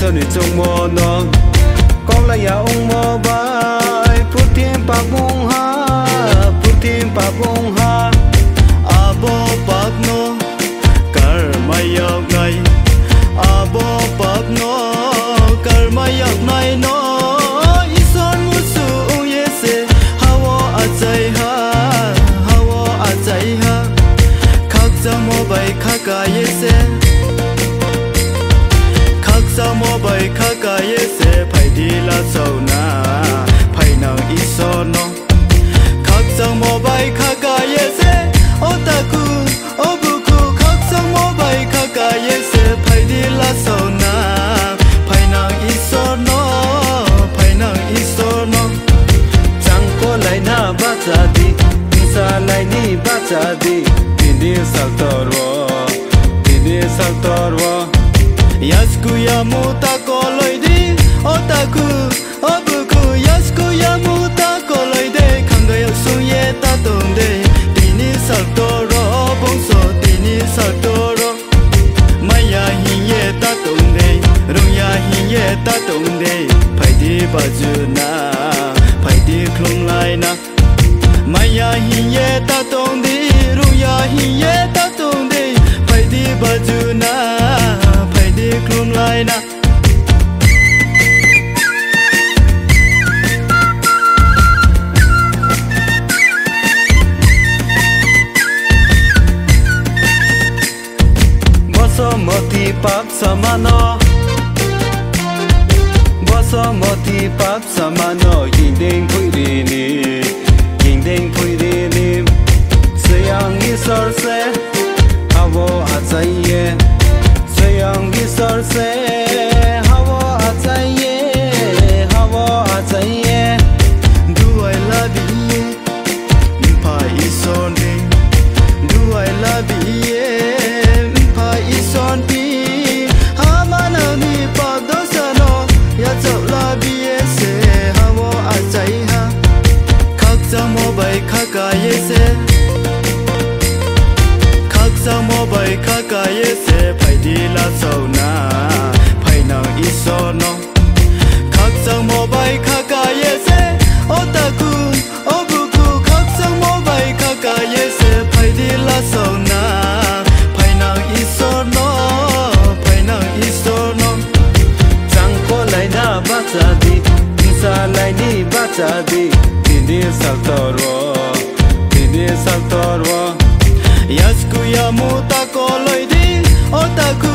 sao ni chung mo no con là ya ông mo bai phút thiên pa bông ha phút thiên pa bông ha abo bạc no kar mai yak nai abo bạc no kar mai yak nai no ison musu yese hawo azai ha khak mo bai khaka yese khak mo bai khaka yese phai di la sau na phai nang ison no khak mo bai khaka yese otaku obuku khak mo bai khaka yese phai di la sau na phai nang ison no chang ko lai na ba cha di sa lai ni ba cha di tindi sal torwo yasku yamuta koloi di otaku obuku yasku yamuta koloi de khangayo suye ta tonde tini sal toro bongso tini sal toro maya hiye ta tonde ruya hiye ta tonde phai di bajuna phai di klung lai na maya hiye ta tonde ruya hiye ta tonde phai di bajuna phai di klung lai na Basomati pap samano Basomati pap samano Yindeng phui di ni Sayang isor se Hawo azaye Sayang isor se Hawo azaye Do I love you Mpa isor ni Do I love you ison pi hamana ni pa dosano ya chau la bi se hawo azai ha khak sa mo bai khaka yese khak sa mo bai khaka yese phai di la sau na phai nang isono khak sa mo bai khaka yese otaku obuku khak sa mo bai khaka yese phai di la sau na Salai ni baca di tindi sal torwo yasku yamuta koloi di otaku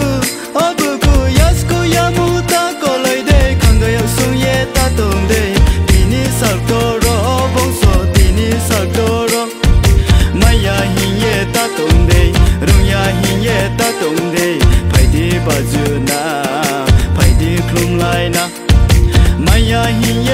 obuku yasku yamuta koloi de khangayo suye ta tonde tini sal toro bongso tini sal toro maya hiye ta tonde ruya hiye ta tonde phai di bajuna phai di klum lai na maya hiye